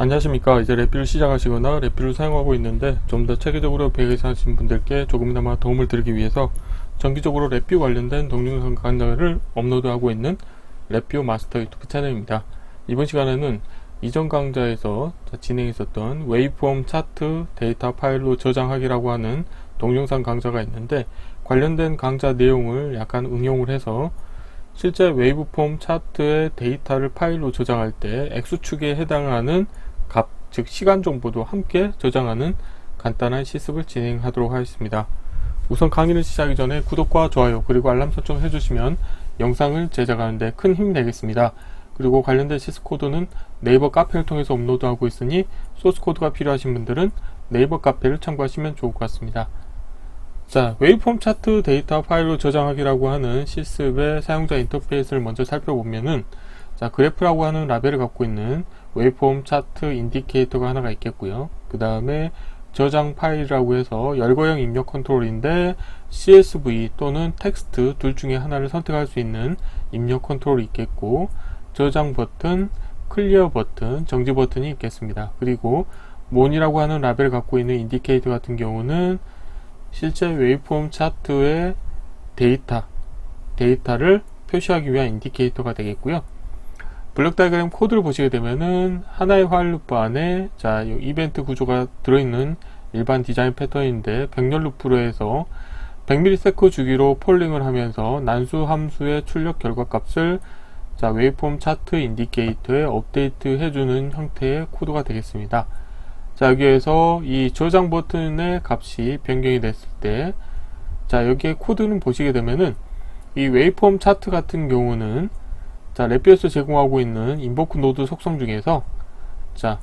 안녕하십니까. 이제 랩뷰를 시작하시거나 랩뷰를 사용하고 있는데 좀 더 체계적으로 배우시 하신 분들께 조금이나마 도움을 드리기 위해서 정기적으로 랩뷰 관련된 동영상 강좌를 업로드하고 있는 랩뷰 마스터 유튜브 채널입니다. 이번 시간에는 이전 강좌에서 진행했었던 웨이브폼 차트 데이터 파일로 저장하기라고 하는 동영상 강좌가 있는데, 관련된 강좌 내용을 약간 응용을 해서 실제 웨이브폼 차트의 데이터를 파일로 저장할 때 X축에 해당하는 값, 즉 시간 정보도 함께 저장하는 간단한 실습을 진행하도록 하겠습니다. 우선 강의를 시작하기 전에 구독과 좋아요 그리고 알람 설정 해주시면 영상을 제작하는데 큰 힘이 되겠습니다. 그리고 관련된 실습 코드는 네이버 카페를 통해서 업로드하고 있으니 소스 코드가 필요하신 분들은 네이버 카페를 참고하시면 좋을 것 같습니다. 자, 웨이브폼 차트 데이터 파일로 저장하기라고 하는 실습의 사용자 인터페이스를 먼저 살펴보면은, 자, 그래프라고 하는 라벨을 갖고 있는 웨이브폼 차트 인디케이터가 하나가 있겠고요. 그 다음에 저장 파일이라고 해서 열거형 입력 컨트롤인데 CSV 또는 텍스트 둘 중에 하나를 선택할 수 있는 입력 컨트롤이 있겠고, 저장 버튼, 클리어 버튼, 정지 버튼이 있겠습니다. 그리고 몬이라고 하는 라벨을 갖고 있는 인디케이터 같은 경우는 실제 웨이브폼 차트의 데이터를 표시하기 위한 인디케이터가 되겠고요. 블록 다이어그램 코드를 보시게 되면은 하나의 화일 루프 안에 자, 이 이벤트 구조가 들어있는 일반 디자인 패턴인데, 백렬 루프로 해서 100ms 주기로 폴링을 하면서 난수 함수의 출력 결과 값을 자, 웨이브폼 차트 인디케이터에 업데이트 해주는 형태의 코드가 되겠습니다. 자, 여기에서 이 저장 버튼의 값이 변경이 됐을 때, 자, 여기에 코드는 보시게 되면은 이 웨이브폼 차트 같은 경우는 자, 랩뷰에서 제공하고 있는 인보크 노드 속성 중에서 자,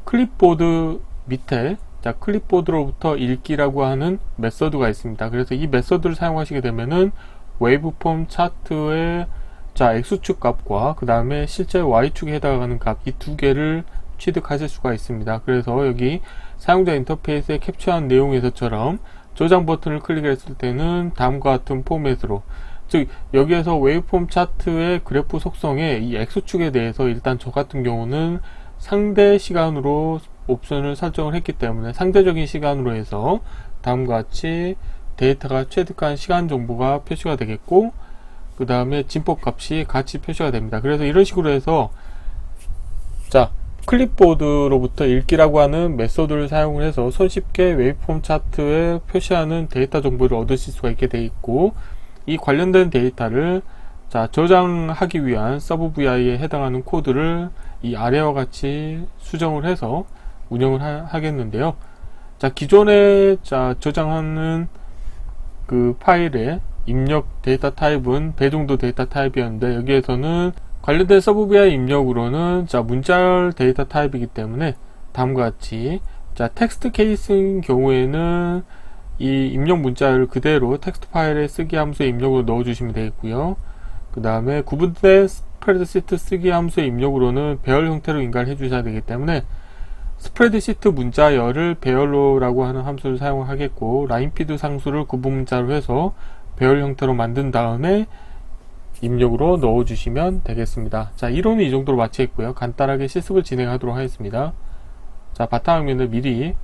클립보드 밑에 자, 클립보드로부터 읽기라고 하는 메서드가 있습니다. 그래서 이 메서드를 사용하시게 되면은 웨이브폼 차트의 자, X축 값과 그 다음에 실제 Y축에 해당하는 값, 이 두 개를 취득하실 수가 있습니다. 그래서 여기 사용자 인터페이스에 캡처한 내용에서처럼 저장 버튼을 클릭했을 때는 다음과 같은 포맷으로, 즉 여기에서 웨이브폼 차트의 그래프 속성의 이 X축에 대해서 일단 저 같은 경우는 상대 시간으로 옵션을 설정을 했기 때문에 상대적인 시간으로 해서 다음과 같이 데이터가 취득한 시간 정보가 표시가 되겠고, 그 다음에 진폭 값이 같이 표시가 됩니다. 그래서 이런 식으로 해서 자, 클립보드로부터 읽기라고 하는 메소드를 사용을 해서 손쉽게 웨이브폼 차트에 표시하는 데이터 정보를 얻으실 수가 있게 되어 있고, 이 관련된 데이터를 자, 저장하기 위한 서브 VI에 해당하는 코드를 이 아래와 같이 수정을 해서 운영을 하겠는데요. 자, 기존에 자, 저장하는 그 파일의 입력 데이터 타입은 배정도 데이터 타입이었는데, 여기에서는 관련된 서브 VI 입력으로는 자, 문자열 데이터 타입이기 때문에 다음과 같이 자, 텍스트 케이스인 경우에는 이 입력 문자열 그대로 텍스트 파일에 쓰기 함수의 입력으로 넣어주시면 되겠고요. 그 다음에 구분된 스프레드시트 쓰기 함수의 입력으로는 배열 형태로 인가를 해주셔야 되기 때문에 스프레드시트 문자열을 배열로라고 하는 함수를 사용하겠고, 라인피드 상수를 구분 문자로 해서 배열 형태로 만든 다음에 입력으로 넣어주시면 되겠습니다. 자, 이론은 이 정도로 마치겠고요. 간단하게 실습을 진행하도록 하겠습니다. 자, 바탕화면을 미리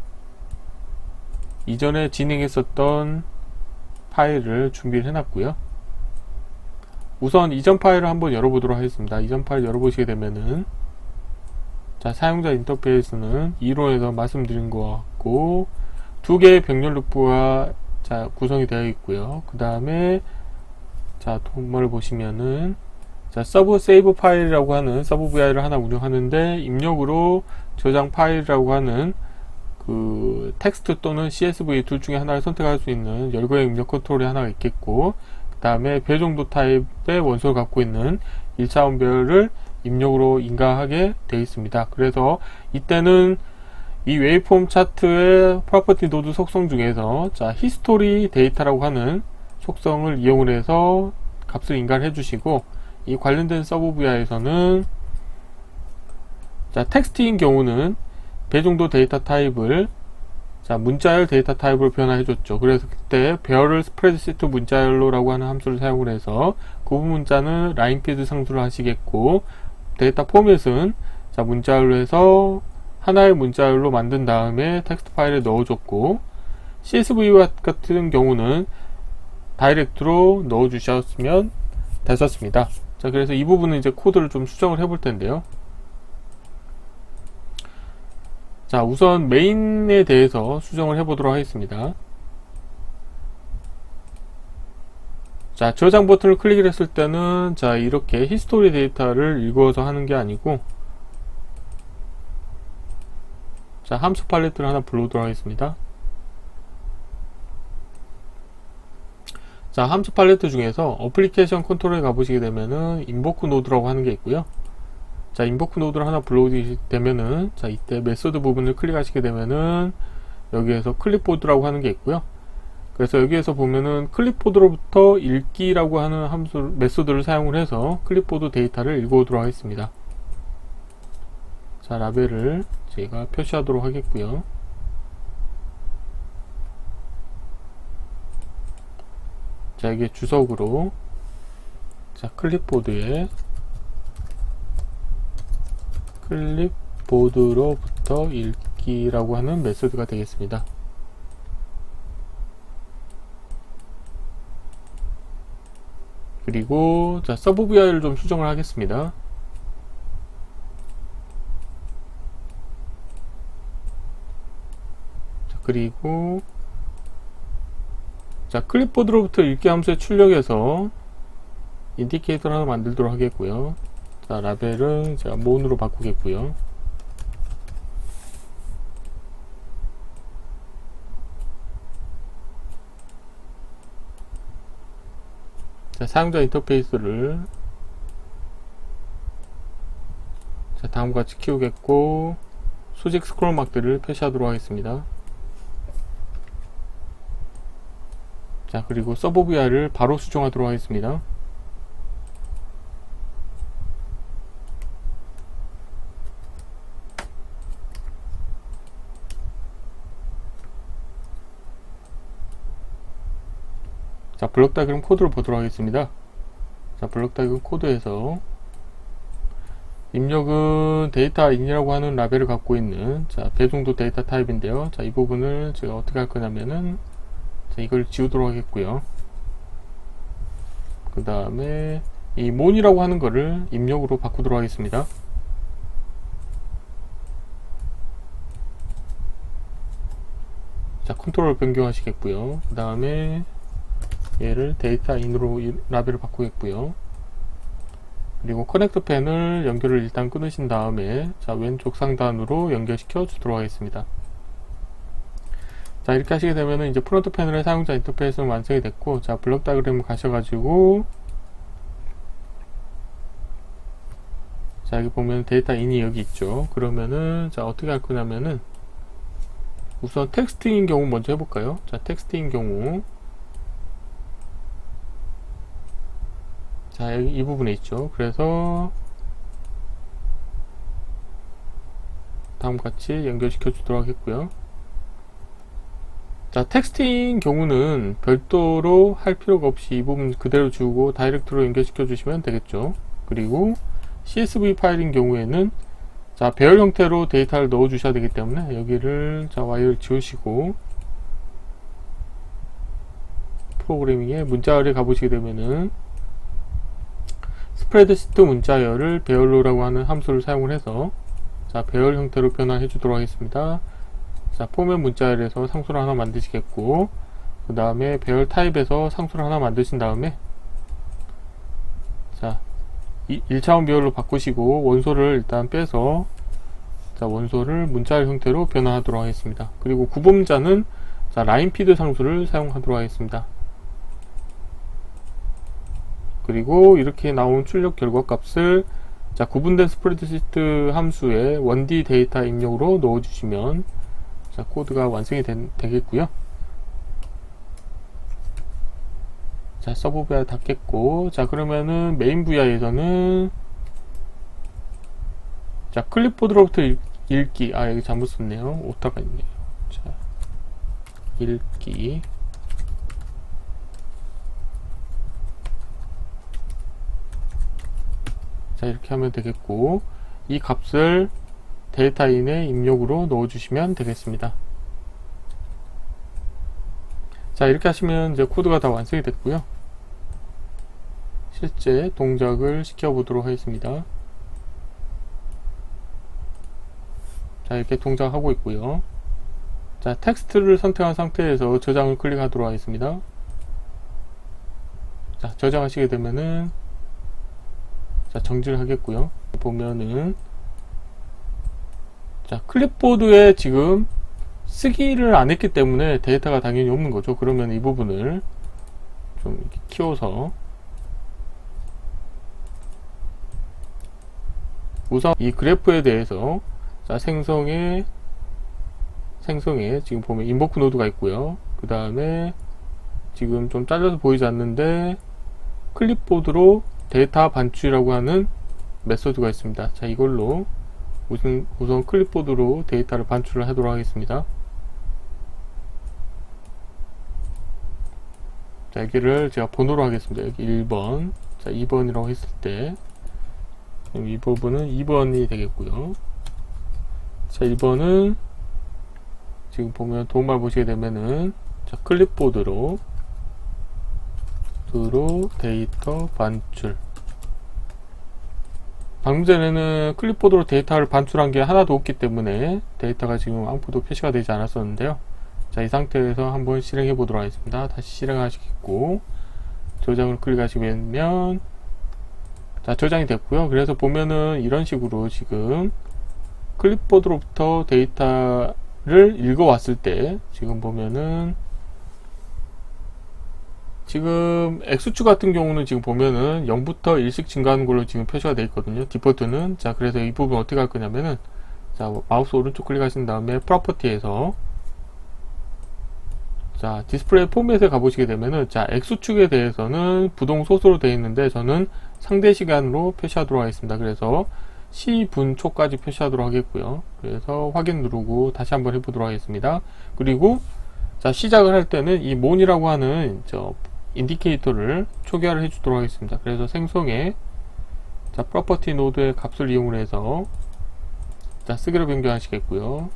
이전에 진행했었던 파일을 준비를 해놨고요. 우선 이전 파일을 한번 열어보도록 하겠습니다. 이전 파일 열어보시게 되면은 자, 사용자 인터페이스는 이론에서 말씀드린 것 같고 두 개의 병렬 루프가 자, 구성이 되어 있고요. 그 다음에 자, 도마를 보시면은 자, 서브 세이브 파일이라고 하는 서브 VI를 하나 운영하는데, 입력으로 저장 파일이라고 하는 그 텍스트 또는 CSV 둘 중에 하나를 선택할 수 있는 열거형 입력 컨트롤이 하나가 있겠고, 그 다음에 배정도 타입의 원소를 갖고 있는 1차원 배열을 입력으로 인가하게 되어 있습니다. 그래서 이때는 이 웨이브폼 차트의 프로퍼티 노드 속성 중에서 자, 히스토리 데이터라고 하는 속성을 이용을 해서 값을 인가를 해주시고, 이 관련된 서브 VI에서는 자, 텍스트인 경우는 배정도 데이터 타입을 자, 문자열 데이터 타입으로 변화해 줬죠. 그래서 그때 배열을 스프레드시트 문자열로라고 하는 함수를 사용을 해서 구분 문자는 라인피드 상수를 하시겠고, 데이터 포맷은 자, 문자열로 해서 하나의 문자열로 만든 다음에 텍스트 파일에 넣어줬고, CSV 같은 경우는 다이렉트로 넣어주셨으면 됐었습니다. 자, 그래서 이 부분은 이제 코드를 좀 수정을 해볼 텐데요. 자, 우선 메인에 대해서 수정을 해보도록 하겠습니다. 자, 저장 버튼을 클릭을 했을 때는, 자, 이렇게 히스토리 데이터를 읽어서 하는 게 아니고, 자, 함수 팔레트를 하나 불러오도록 하겠습니다. 자, 함수 팔레트 중에서 어플리케이션 컨트롤에 가보시게 되면은 인보크 노드라고 하는 게 있고요. 자, 인보크 노드를 하나 불러오게 되면은, 자, 이때 메소드 부분을 클릭하시게 되면은 여기에서 클립보드라고 하는 게 있고요. 그래서 여기에서 보면은 클립보드로부터 읽기라고 하는 함수 메소드를 사용을 해서 클립보드 데이터를 읽어오도록 하겠습니다. 자, 라벨을 제가 표시하도록 하겠고요. 자, 이게 주석으로, 자, 클립보드로부터 읽기라고 하는 메소드가 되겠습니다. 그리고, 자, 서브 VI를 좀 수정을 하겠습니다. 자, 그리고, 자, 클립보드로부터 읽기 함수에 출력해서 인디케이터를 하나 만들도록 하겠고요. 자, 라벨은 제가 mon으로 바꾸겠고요. 자, 사용자 인터페이스를, 자, 다음과 같이 키우겠고, 수직 스크롤 막대를 표시하도록 하겠습니다. 자, 그리고 서브 VI를 바로 수정하도록 하겠습니다. 자, 블록 다이그램 코드를 보도록 하겠습니다. 자, 블록 다이그램 코드에서 입력은 데이터 인이라고 하는 라벨을 갖고 있는, 자, 배송도 데이터 타입인데요. 자, 이 부분을 제가 어떻게 할 거냐면은, 자, 이걸 지우도록 하겠고요. 그 다음에 이 mon이라고 하는 거를 입력으로 바꾸도록 하겠습니다. 자, 컨트롤 변경하시겠고요. 그 다음에 얘를 데이터 인으로 라벨을 바꾸겠고요. 그리고 커넥터 펜을 연결을 일단 끊으신 다음에, 자, 왼쪽 상단으로 연결시켜 주도록 하겠습니다. 자, 이렇게 하시게 되면은 이제 프론트 패널의 사용자 인터페이스는 완성이 됐고, 자, 블록 다이그램 가셔가지고, 자, 여기 보면 데이터 인이 여기 있죠. 그러면은, 자, 어떻게 할 거냐면은, 우선 텍스트인 경우 먼저 해볼까요? 자, 텍스트인 경우, 자, 여기 이 부분에 있죠. 그래서 다음과 같이 연결시켜 주도록 하겠고요. 자, 텍스트인 경우는 별도로 할 필요가 없이 이 부분 그대로 주고 다이렉트로 연결시켜 주시면 되겠죠. 그리고 CSV 파일인 경우에는, 자, 배열 형태로 데이터를 넣어 주셔야 되기 때문에 여기를, 자, Y를 지우시고 프로그래밍에 문자열에 가보시게 되면은 스프레드시트 문자열을 배열로라고 하는 함수를 사용을 해서, 자, 배열 형태로 변화해 주도록 하겠습니다. 자, 포맷 문자열에서 상수를 하나 만드시겠고, 그 다음에 배열 타입에서 상수를 하나 만드신 다음에, 자, 1차원 배열로 바꾸시고 원소를 일단 빼서, 자, 원소를 문자열 형태로 변화하도록 하겠습니다. 그리고 구분자는, 자, 라인피드 상수를 사용하도록 하겠습니다. 그리고 이렇게 나온 출력 결과 값을, 자, 구분된 스프레드시트 함수에 1D 데이터 입력으로 넣어주시면, 자, 코드가 완성이 되겠고요. 자, 서브 VI 닫겠고, 자, 그러면은 메인 VI에서는, 자, 클립보드로부터 읽기, 아, 여기 잘못 썼네요. 오타가 있네요. 자, 읽기. 자, 이렇게 하면 되겠고, 이 값을, 데이터인의 입력으로 넣어주시면 되겠습니다. 자, 이렇게 하시면 이제 코드가 다 완성이 됐고요. 실제 동작을 시켜보도록 하겠습니다. 자, 이렇게 동작하고 있고요. 자, 텍스트를 선택한 상태에서 저장을 클릭하도록 하겠습니다. 자, 저장하시게 되면은 자, 정지를 하겠고요. 보면은 자, 클립보드에 지금 쓰기를 안 했기 때문에 데이터가 당연히 없는 거죠. 그러면 이 부분을 좀 이렇게 키워서 우선 이 그래프에 대해서 자, 생성에 지금 보면 인보크 노드가 있고요. 그 다음에 지금 좀 잘려서 보이지 않는데 클립보드로 데이터 반출이라고 하는 메소드가 있습니다. 자, 이걸로 우선 클립보드로 데이터를 반출을 하도록 하겠습니다. 자, 여기를 제가 번호로 하겠습니다. 여기 1번, 자, 2번이라고 했을 때 이 부분은 2번이 되겠고요. 자, 1번은 지금 보면 도움말 보시게 되면은 자, 클립보드로 데이터 반출. 방금 전에는 클립보드로 데이터를 반출한 게 하나도 없기 때문에 데이터가 지금 아무것도 표시가 되지 않았었는데요. 자, 이 상태에서 한번 실행해 보도록 하겠습니다. 다시 실행하시겠고 저장을 클릭하시면 자, 저장이 됐고요. 그래서 보면은 이런 식으로 지금 클립보드로부터 데이터를 읽어왔을 때 지금 보면은 지금 X축 같은 경우는 지금 보면은 0부터 1씩 증가하는 걸로 지금 표시가 되어 있거든요. 디폴트는. 자, 그래서 이 부분 어떻게 할 거냐면은 자, 마우스 오른쪽 클릭하신 다음에 프로퍼티에서 자, 디스플레이 포맷에 가보시게 되면은 자, X축에 대해서는 부동 소수로 되어 있는데 저는 상대 시간으로 표시하도록 하겠습니다. 그래서 C분초까지 표시하도록 하겠고요. 그래서 확인 누르고 다시 한번 해보도록 하겠습니다. 그리고 자, 시작을 할 때는 이 mon이라고 하는 인디케이터를 초기화를 해주도록 하겠습니다. 그래서 생성에 자, 프로퍼티 노드의 값을 이용을 해서 자, 쓰기로 변경하시겠고요.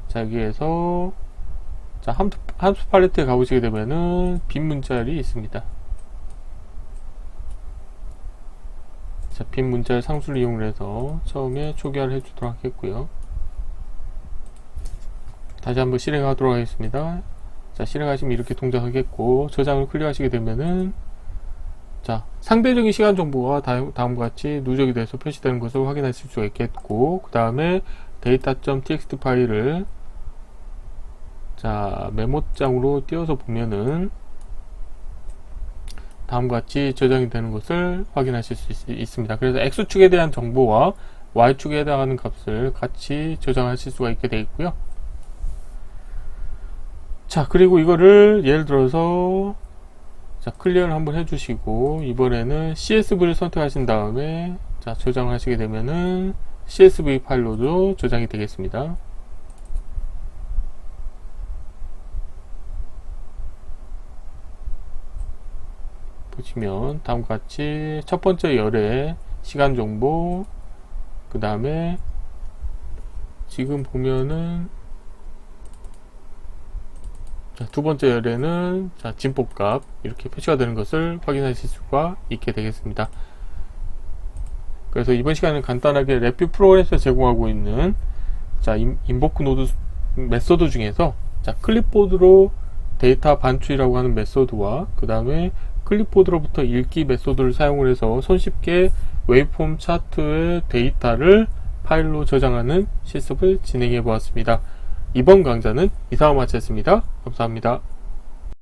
자, 여기에서 자, 함수 팔레트에 가보시게 되면은 빈 문자열이 있습니다. 자, 빈 문자열 상수를 이용을 해서 처음에 초기화를 해주도록 하겠고요. 다시 한번 실행하도록 하겠습니다. 자, 실행하시면 이렇게 동작하겠고 저장을 클릭하시게 되면은 자, 상대적인 시간 정보가 다음과 같이 누적이 돼서 표시되는 것을 확인하실 수가 있겠고 그 다음에 data.txt 파일을 자, 메모장으로 띄워서 보면은 다음과 같이 저장이 되는 것을 확인하실 수 있습니다. 그래서 X축에 대한 정보와 Y축에 해당하는 값을 같이 저장하실 수가 있게 되어 있고요. 자, 그리고 이거를 예를 들어서 자, 클리어를 한번 해주시고 이번에는 CSV를 선택하신 다음에 자, 저장을 하시게 되면은 CSV 파일로도 저장이 되겠습니다. 보시면 다음과 같이 첫 번째 열의 시간 정보, 그 다음에 지금 보면은 자, 두 번째 열에는 자, 진폭값 이렇게 표시가 되는 것을 확인하실 수가 있게 되겠습니다. 그래서 이번 시간은 간단하게 랩뷰 프로그램에서 제공하고 있는 자, 인보크 노드 메소드 중에서 자, 클립보드로 데이터 반출이라고 하는 메소드와 그 다음에 클립보드로부터 읽기 메소드를 사용을 해서 손쉽게 웨이폼 차트의 데이터를 파일로 저장하는 실습을 진행해 보았습니다. 이번 강좌는 이상으로 마치겠습니다. 감사합니다.